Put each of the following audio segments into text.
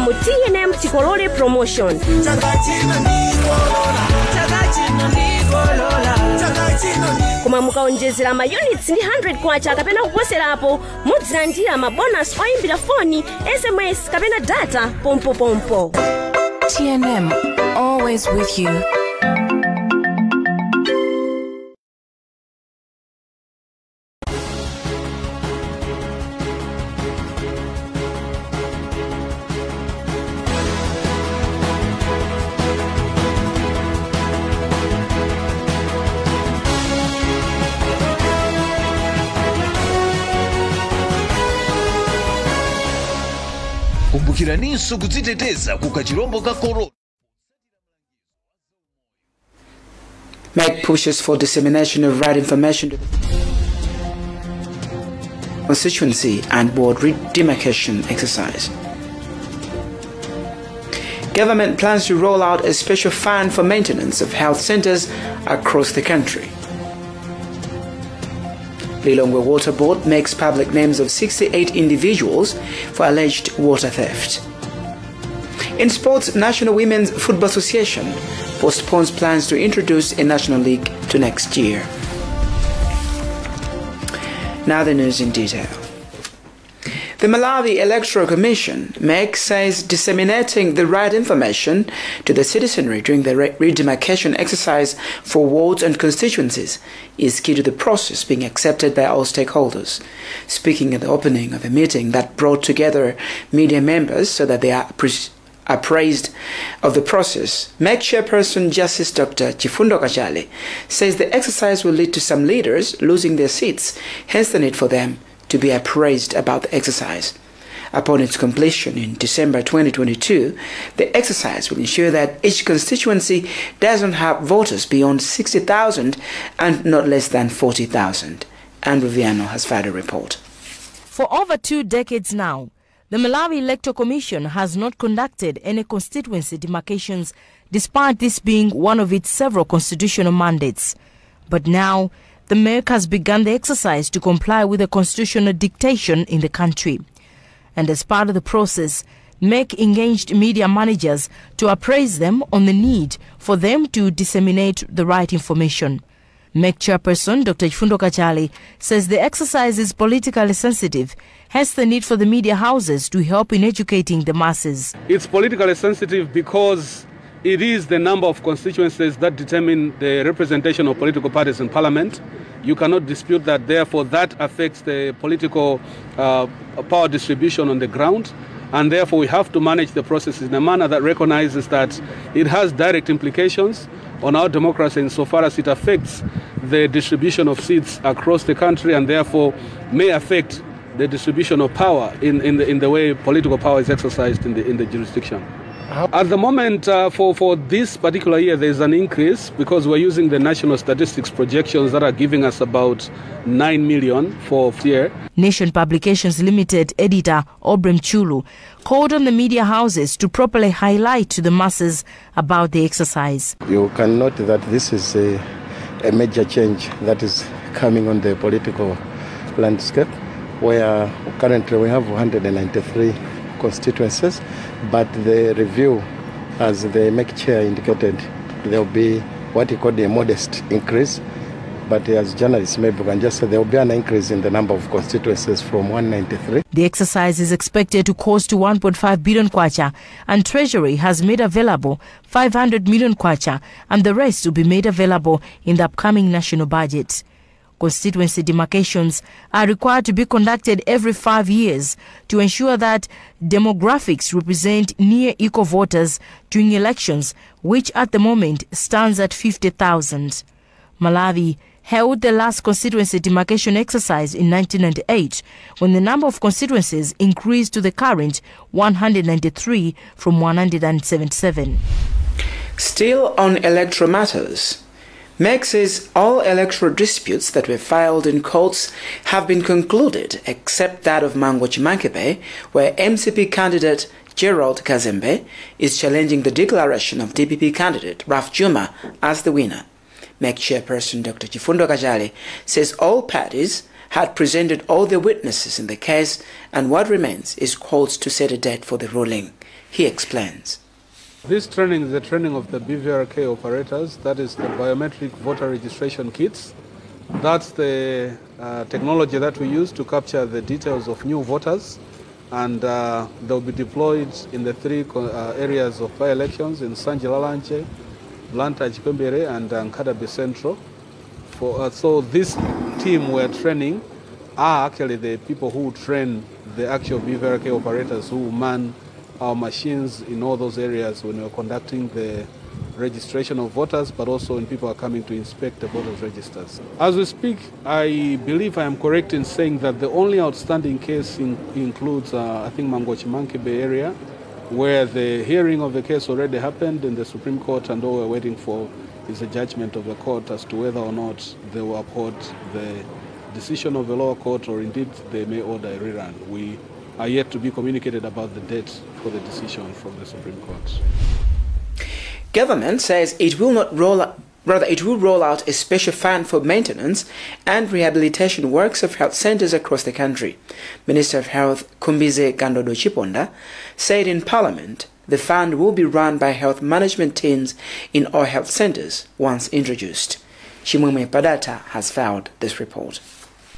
mu TNM Tikolole promotion. Kuma mukaonjezera ma units ni 100 kwacha kapena kuposerapo mudzilandira ma bonus oyimbira phone, SMS kapena data pompo. TNM, always with you. Kumbukira ninso kudziteteza kukachirombo ka corona. Make pushes for dissemination of right information to the constituency and ward redemarcation exercise. Government plans to roll out a special fund for maintenance of health centers across the country. Lilongwe Water Board makes public names of 68 individuals for alleged water theft. In sports, National Women's Football Association postpones plans to introduce a national league to next year. Now the news in detail. The Malawi Electoral Commission, MEC, says disseminating the right information to the citizenry during the redemarcation exercise for wards and constituencies is key to the process being accepted by all stakeholders. Speaking at the opening of a meeting that brought together media members so that they are appraised of the process, MEC chairperson Justice Dr. Chifundo Kachali says the exercise will lead to some leaders losing their seats, hence the need for them to be appraised about the exercise. Upon its completion in December 2022, the exercise will ensure that each constituency doesn't have voters beyond 60,000 and not less than 40,000. Andrew Viano has filed a report. For over 2 decades now, the Malawi Electoral Commission has not conducted any constituency demarcations, despite this being one of its several constitutional mandates. But now, the MEC has begun the exercise to comply with the constitutional dictation in the country. And as part of the process, MEC engaged media managers to appraise them on the need for them to disseminate the right information. MEC chairperson Dr. Chifundo Kachali says the exercise is politically sensitive, hence the need for the media houses to help in educating the masses. It's politically sensitive because it is the number of constituencies that determine the representation of political parties in parliament. You cannot dispute that, therefore that affects the political power distribution on the ground, and therefore we have to manage the process in a manner that recognizes that it has direct implications on our democracy insofar as it affects the distribution of seats across the country and therefore may affect the distribution of power in the way political power is exercised in the jurisdiction. At the moment, for this particular year, there's an increase because we're using the national statistics projections that are giving us about 9 million for this year. Nation Publications Limited editor Obrem Chulu called on the media houses to properly highlight to the masses about the exercise. You can note that this is a major change that is coming on the political landscape, where currently we have 193 constituencies, but the review, as the MEC chair indicated, there will be what he called a modest increase, but as journalists maybe we can just say there will be an increase in the number of constituencies from 193. The exercise is expected to cost 1.5 billion kwacha, and Treasury has made available 500 million kwacha, and the rest will be made available in the upcoming national budget. Constituency demarcations are required to be conducted every 5 years to ensure that demographics represent near equal voters during elections, which at the moment stands at 50,000. Malawi held the last constituency demarcation exercise in 1998, when the number of constituencies increased to the current 193 from 177. Still on electoral matters, MEC says all electoral disputes that were filed in courts have been concluded except that of Kwagwanji Mankepe, where MCP candidate Gerald Kazembe is challenging the declaration of DPP candidate Raf Juma as the winner. MEC chairperson Dr. Chifundo Kachali says all parties had presented all their witnesses in the case and what remains is courts to set a date for the ruling. He explains. This training is the training of the BVRK operators, that is the biometric voter registration kits. That's the technology that we use to capture the details of new voters, and they'll be deployed in the three areas of by-elections in Sanjilalanje, Blantyre Chikwembere, and Nkadabe Central. So this team we're training are actually the people who train the actual BVRK operators who man our machines in all those areas when we're conducting the registration of voters, but also when people are coming to inspect the voters' registers. As we speak, I believe I am correct in saying that the only outstanding case includes, I think, Mangochi-Mankebe area, where the hearing of the case already happened in the Supreme Court, and all we're waiting for is a judgment of the court as to whether or not they will uphold the decision of the lower court, or indeed they may order a rerun. We are yet to be communicated about the date for the decision from the Supreme Court. Government says it will roll out a special fund for maintenance and rehabilitation works of health centers across the country. Minister of Health Kumbize Gandodo Chiponda said in Parliament the fund will be run by health management teams in all health centers once introduced. Chimwemwe Padata has filed this report.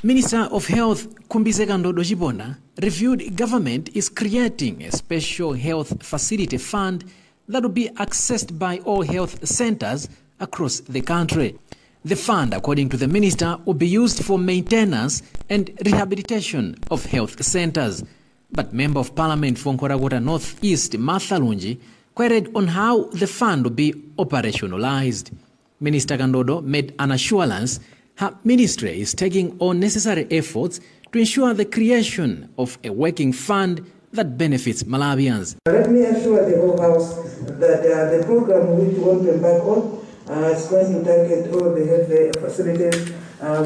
Minister of Health Kumbize Gandodo Chiponda revealed government is creating a special health facility fund that will be accessed by all health centers across the country. The fund, according to the minister, will be used for maintenance and rehabilitation of health centers. But Member of Parliament for Nkoragota North East, Martha Lungi, queried on how the fund will be operationalized. Minister Gandodo made an assurance her ministry is taking all necessary efforts to ensure the creation of a working fund that benefits Malawians. Let me assure the whole House that the program which we want to embark on is going to target all the health facilities.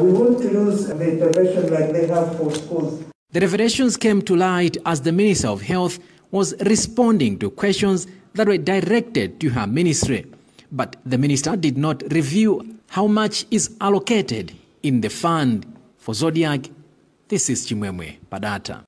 We want to use the intervention like they have for schools. The revelations came to light as the Minister of Health was responding to questions that were directed to her ministry. But the minister did not reveal how much is allocated in the fund. For Zodiac, this is Chimwemwe Padata.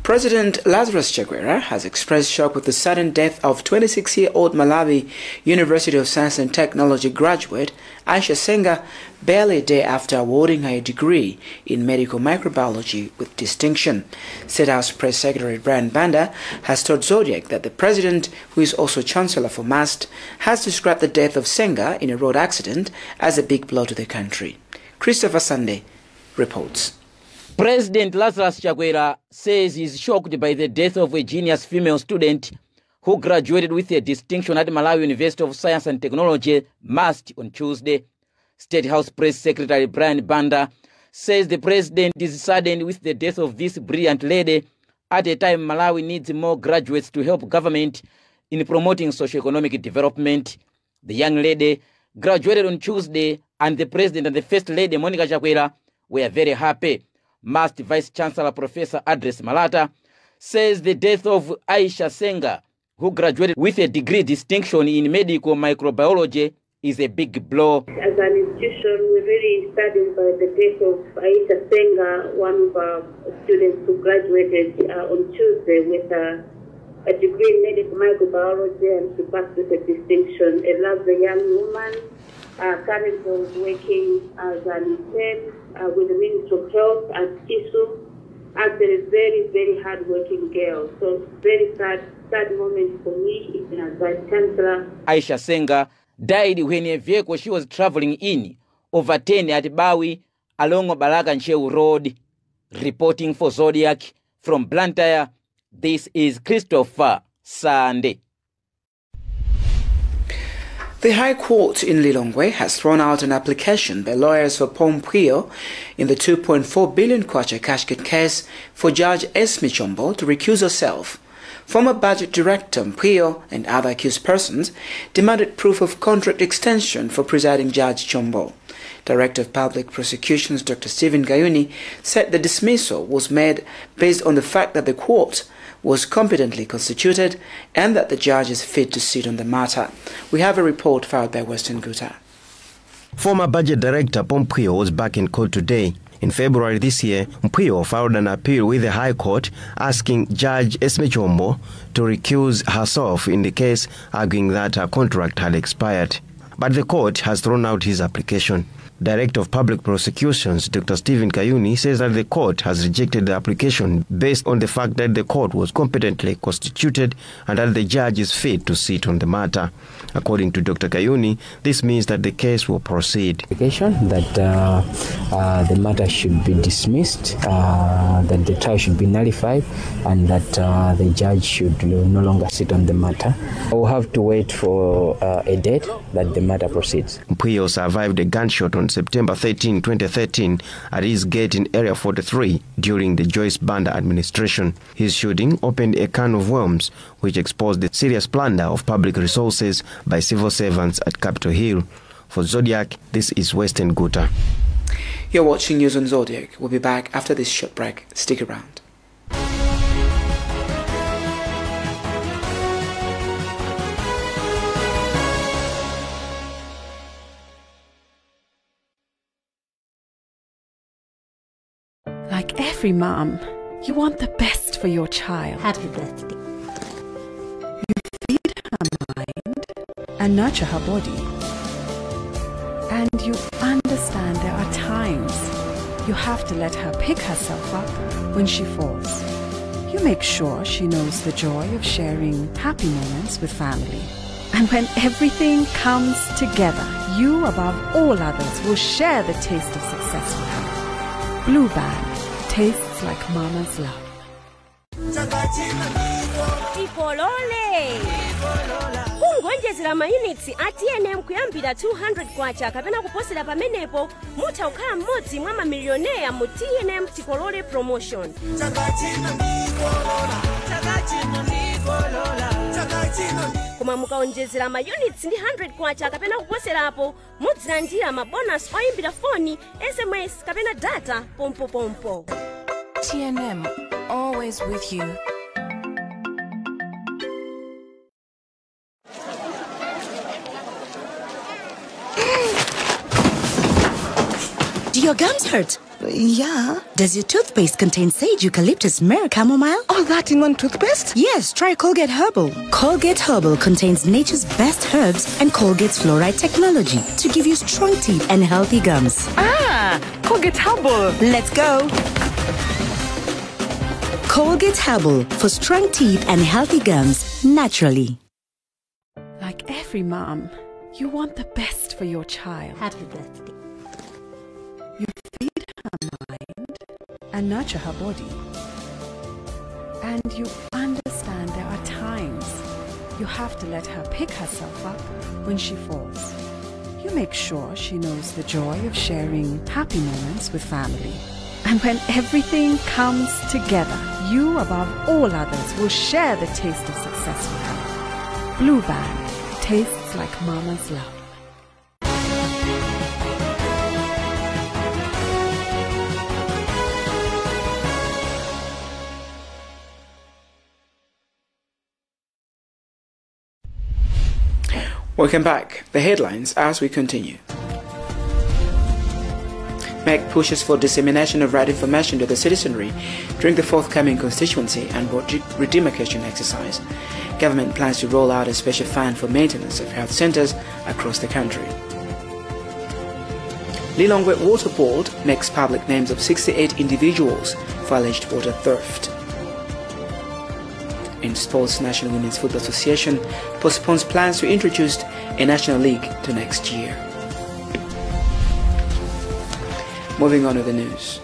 President Lazarus Chakwera has expressed shock with the sudden death of 26-year-old Malawi University of Science and Technology graduate Aisha Senga barely a day after awarding her a degree in medical microbiology with distinction. State House Press Secretary Brian Banda has told Zodiac that the president, who is also Chancellor for MAST, has described the death of Senga in a road accident as a big blow to the country. Christopher Sunday reports. President Lazarus Chakwera says he is shocked by the death of a genius female student who graduated with a distinction at Malawi University of Science and Technology, MAST, on Tuesday. State House Press Secretary Brian Banda says the president is saddened with the death of this brilliant lady at a time Malawi needs more graduates to help government in promoting socio-economic development. The young lady graduated on Tuesday, and the president and the first lady, Monica Chakwera, were very happy. MAST Vice Chancellor Professor Adres Malata says the death of Aisha Senga, who graduated with a degree distinction in medical microbiology, is a big blow. As an institution, we're really saddened by the death of Aisha Senga, one of our students who graduated on Tuesday with a degree in medical microbiology, and she passed with a distinction. A lovely young woman, currently working as an intern with the Ministry of Health at TISU. Actually, a very, very hard-working girl. So, very sad moment for me, even as Vice Chancellor. Aisha Senga died when a vehicle she was traveling in overturned at Bawi along Balaga Nchewu Road. Reporting for Zodiac from Blantyre, this is Christopher Sunday. The High Court in Lilongwe has thrown out an application by lawyers for Pompeo in the 2.4 billion kwacha casket case for Judge Esme Chombo to recuse herself. Former Budget Director Mpio and other accused persons demanded proof of contract extension for presiding Judge Chombo. Director of Public Prosecutions Dr. Stephen Gayuni said the dismissal was made based on the fact that the court was competently constituted and that the judge is fit to sit on the matter. We have a report filed by Western Guta. Former Budget Director Pompeo was back in court today In February this year, Mpio filed an appeal with the High Court asking Judge Esme Chombo to recuse herself in the case, arguing that her contract had expired. But the court has thrown out his application. Director of Public Prosecutions, Dr. Stephen Kayuni, says that the court has rejected the application based on the fact that the court was competently constituted and that the judge is fit to sit on the matter. According to Dr. Kayuni, this means that the case will proceed. That the matter should be dismissed, that the trial should be nullified, and that the judge should no longer sit on the matter. We'll have to wait for a date that the matter proceeds. Mpio survived a gunshot on September 13, 2013 at his gate in Area 43 during the Joyce Banda administration. His shooting opened a can of worms which exposed the serious plunder of public resources by civil servants at Capitol Hill. For Zodiac, this is Western Guta. You're watching News on Zodiac. We'll be back after this short break. Stick around. Like every mom, you want the best for your child. Happy birthday. You feed her mind and nurture her body. And you understand there are times you have to let her pick herself up when she falls. You make sure she knows the joy of sharing happy moments with family. And when everything comes together, you above all others will share the taste of success with her. Blue Band tastes like mama's love. Tipolole! Kungonjezera ma-units TNM kuyambira 200 kwacha kapena kuposera pamenepo mutha kukhala mmodzi mwa mamilioneya mu TNM Tipolole promotion. Koma mukaonjezera ma-units ndi 100 kwacha kapena kuposerapo mudzilandira ma-bonus oyimbira foni, SMS kapena data pompo. TNM, always with you. Do your gums hurt? Yeah. Does your toothpaste contain sage, eucalyptus, myrrh, chamomile? All that in one toothpaste? Yes, try Colgate Herbal. Colgate Herbal contains nature's best herbs and Colgate's fluoride technology to give you strong teeth and healthy gums. Ah, Colgate Herbal. Let's go. Colgate Herbal for strong teeth and healthy gums naturally. Like every mom, you want the best for your child. Happy birthday. You feed her mind and nurture her body. And you understand there are times you have to let her pick herself up when she falls. You make sure she knows the joy of sharing happy moments with family. And when everything comes together, you above all others will share the taste of success with her. Blue Band tastes like mama's love. Welcome back. The headlines as we continue. MEC pushes for dissemination of right information to the citizenry during the forthcoming constituency and redemarcation exercise. Government plans to roll out a special fund for maintenance of health centers across the country. Lilongwe Water Board makes public names of 68 individuals for alleged water theft. In sports, National Women's Football Association postpones plans to introduce a national league to next year. Moving on to the news.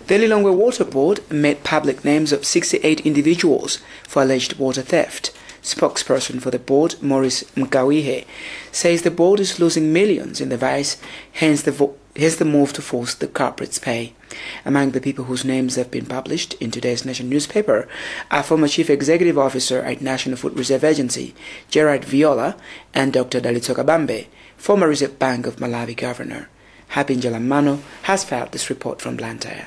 The Lilongwe Water Board made public names of 68 individuals for alleged water theft. Spokesperson for the board, Maurice Mkawihe, says the board is losing millions in the vice, hence the move to force the culprits pay. Among the people whose names have been published in today's national newspaper are former Chief Executive Officer at National Food Reserve Agency, Gerard Viola, and Dr. Dalitso Kabambe, former Reserve Bank of Malawi Governor. Happy Njalamano has filed this report from Blantyre.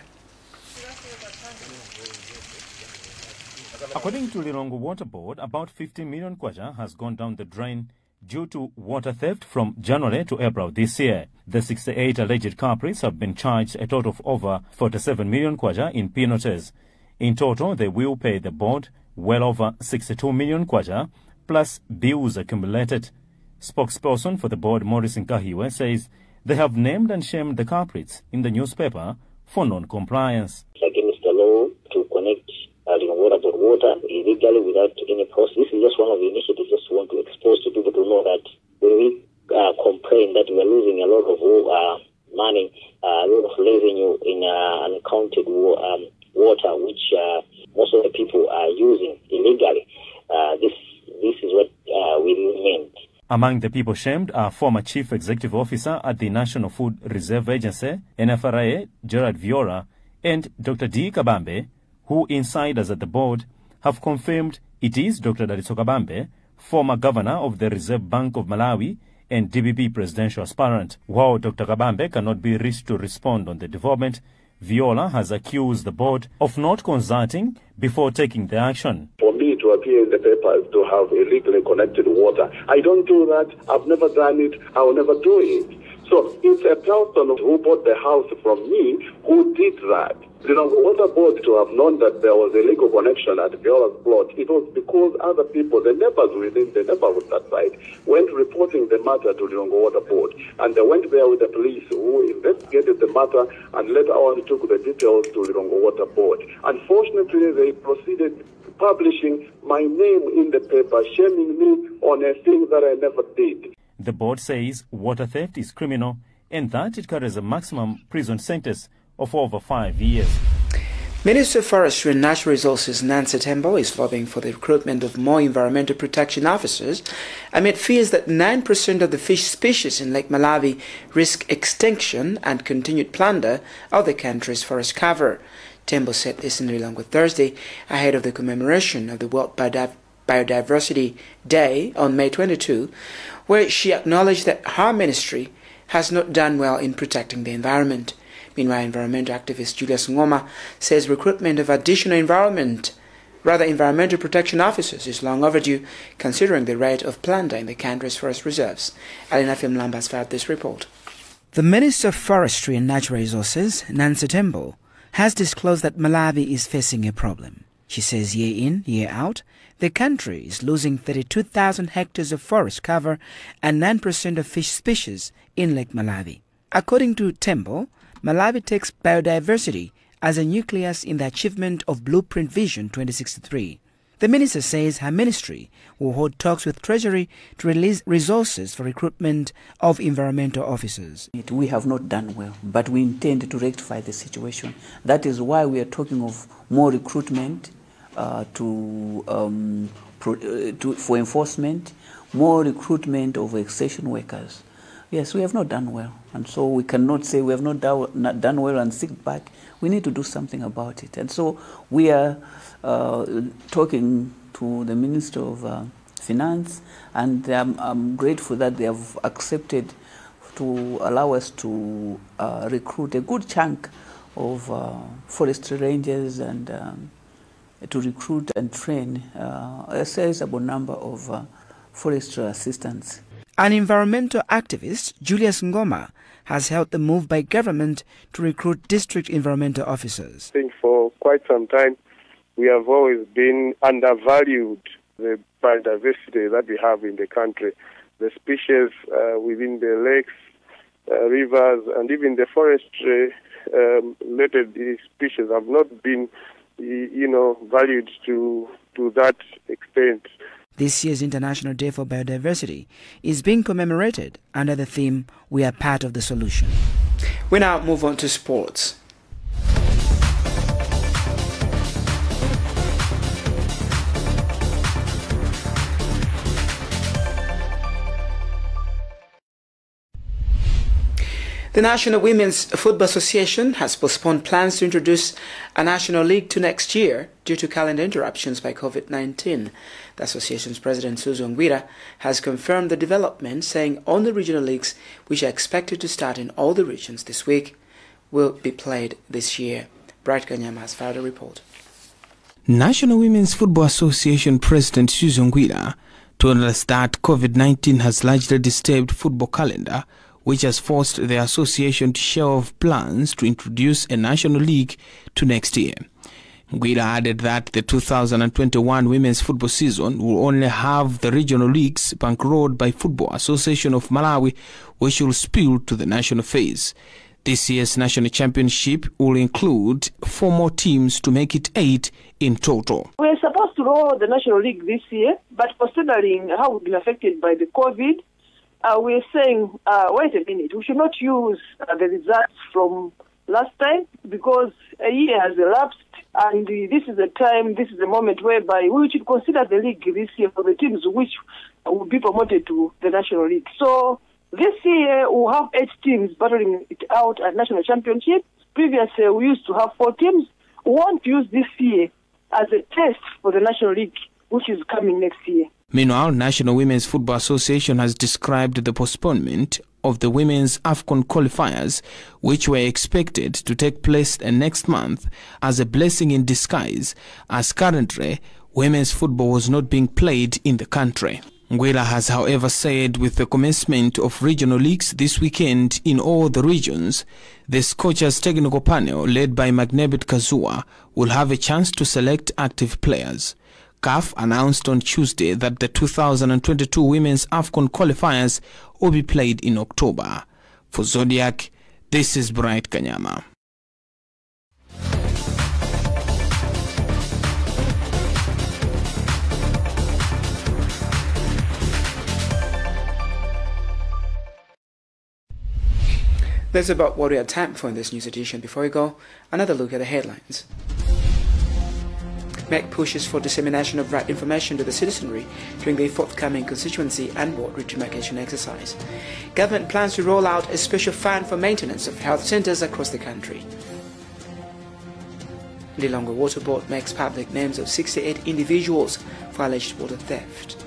According to Lilongwe Water Board, about 50 million kwacha has gone down the drain due to water theft from January to April this year. The 68 alleged culprits have been charged a total of over 47 million kwacha in penalties. In total, they will pay the board well over 62 million kwacha, plus bills accumulated. Spokesperson for the board, Maurice Nkahiwe, says they have named and shamed the culprits in the newspaper for non-compliance. Against the law to connect water illegally without any process. This is just one of the initiatives just want to expose to people to know that when we complain that we are losing a lot of money, a lot of revenue in unaccounted water, which most of the people are using illegally. This is what we meant. Among the people shamed are former Chief Executive Officer at the National Food Reserve Agency, NFRA, Gerard Vieira, and Dr. D. Kabambe, who insiders at the board have confirmed it is Dr. Daliso Kabambe, former governor of the Reserve Bank of Malawi and DBP presidential aspirant. While Dr. Kabambe cannot be reached to respond on the development, Viola has accused the board of not consulting before taking the action. For me to appear in the papers to have illegally connected water, I don't do that. I've never done it. I will never do it. So it's a person who bought the house from me who did that. The water board to have known that there was a legal connection at Viola's plot, it was because other people, the neighbors within the neighborhood that side, went reporting the matter to the water board. And they went there with the police who investigated the matter and later on took the details to the water board. Unfortunately, they proceeded publishing my name in the paper, shaming me on a thing that I never did. The board says water theft is criminal and that it carries a maximum prison sentence of over 5 years. Minister of Forestry and Natural Resources Nancy Tembo is lobbying for the recruitment of more environmental protection officers amid fears that 9% of the fish species in Lake Malawi risk extinction and continued plunder of the country's forest cover. Tembo said this in Lilongwe Thursday ahead of the commemoration of the World Biodiversity Day on May 22, where she acknowledged that her ministry has not done well in protecting the environment. Meanwhile, environmental activist Julius Ngoma says recruitment of additional environmental protection officers is long overdue, considering the rate of plunder in the country's forest reserves. Alina Fimlamba has filed this report. The Minister of Forestry and Natural Resources, Nancy Tembo, has disclosed that Malawi is facing a problem. She says year in, year out, the country is losing 32,000 hectares of forest cover and 9% of fish species in Lake Malawi. According to Tembo, Malawi takes biodiversity as a nucleus in the achievement of Blueprint Vision 2063. The minister says her ministry will hold talks with Treasury to release resources for recruitment of environmental officers. We have not done well, but we intend to rectify the situation. That is why we are talking of more recruitment for enforcement, more recruitment of extension workers. Yes, we have not done well, and so we cannot say we have not done well and sit back. We need to do something about it. And so we are talking to the Minister of Finance, and I'm grateful that they have accepted to allow us to recruit a good chunk of forestry rangers and to recruit and train a sizable number of forestry assistants. An environmental activist, Julius Ngoma, has held the move by government to recruit district environmental officers. I think for quite some time we have always been undervalued the biodiversity that we have in the country. The species within the lakes, rivers, and even the forestry related species have not been, valued to that extent. This year's International Day for Biodiversity is being commemorated under the theme, "We are part of the solution." We now move on to sports. The National Women's Football Association has postponed plans to introduce a national league to next year due to calendar interruptions by COVID-19. The association's president, Susan Gwira, has confirmed the development, saying all the regional leagues, which are expected to start in all the regions this week, will be played this year. Bright Kanyama has filed a report. National Women's Football Association President Susan Gwira told us that COVID-19 has largely disturbed football calendar, which has forced the association to shelve plans to introduce a national league to next year. Ngwira added that the 2021 women's football season will only have the regional leagues bankrolled by Football Association of Malawi, which will spill to the national phase. This year's national championship will include 4 more teams to make it 8 in total. We're supposed to roll the national league this year, but considering how we've been affected by the COVID, we're saying, wait a minute, we should not use the results from last time because a year has elapsed, and this is the moment whereby we should consider the league this year for the teams which will be promoted to the national league. So this year we'll have 8 teams battling it out at national championship. Previously we used to have 4 teams. We want to use this year as a test for the national league, which is coming next year. Meanwhile, National Women's Football Association has described the postponement of the Women's AFCON qualifiers, which were expected to take place next month, as a blessing in disguise, as currently women's football was not being played in the country. Ngwira has, however, said with the commencement of regional leagues this weekend in all the regions, the Scorchers technical panel led by Magnebit Kazua will have a chance to select active players. CAF announced on Tuesday that the 2022 Women's AFCON qualifiers will be played in October. For Zodiac, this is Bright Kanyama. That's about what we have time for in this news edition. Before we go, another look at the headlines. MEC pushes for dissemination of right information to the citizenry during the forthcoming constituency and ward redemarcation exercise. Government plans to roll out a special fund for maintenance of health centers across the country. Lilongwe Water Board makes public names of 68 individuals for alleged water theft.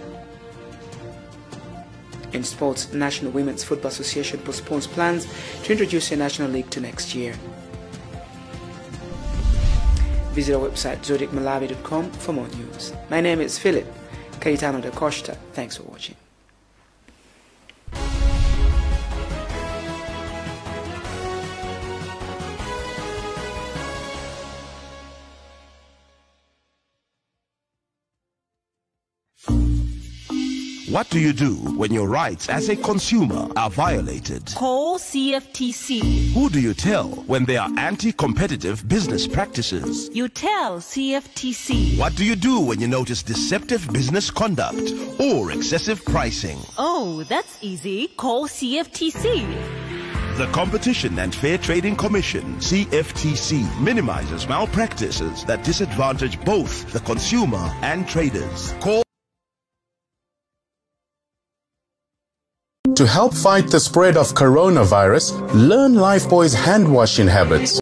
In sports, National Women's Football Association postpones plans to introduce a national league to next year. Visit our website zodiacmalawi.com for more news. My name is Philip Caetano da Costa. Thanks for watching. What do you do when your rights as a consumer are violated? Call CFTC. Who do you tell when there are anti-competitive business practices? You tell CFTC. What do you do when you notice deceptive business conduct or excessive pricing? Oh, that's easy. Call CFTC. The Competition and Fair Trading Commission, CFTC, minimizes malpractices that disadvantage both the consumer and traders. Call. To help fight the spread of coronavirus, learn Lifebuoy's hand washing habits.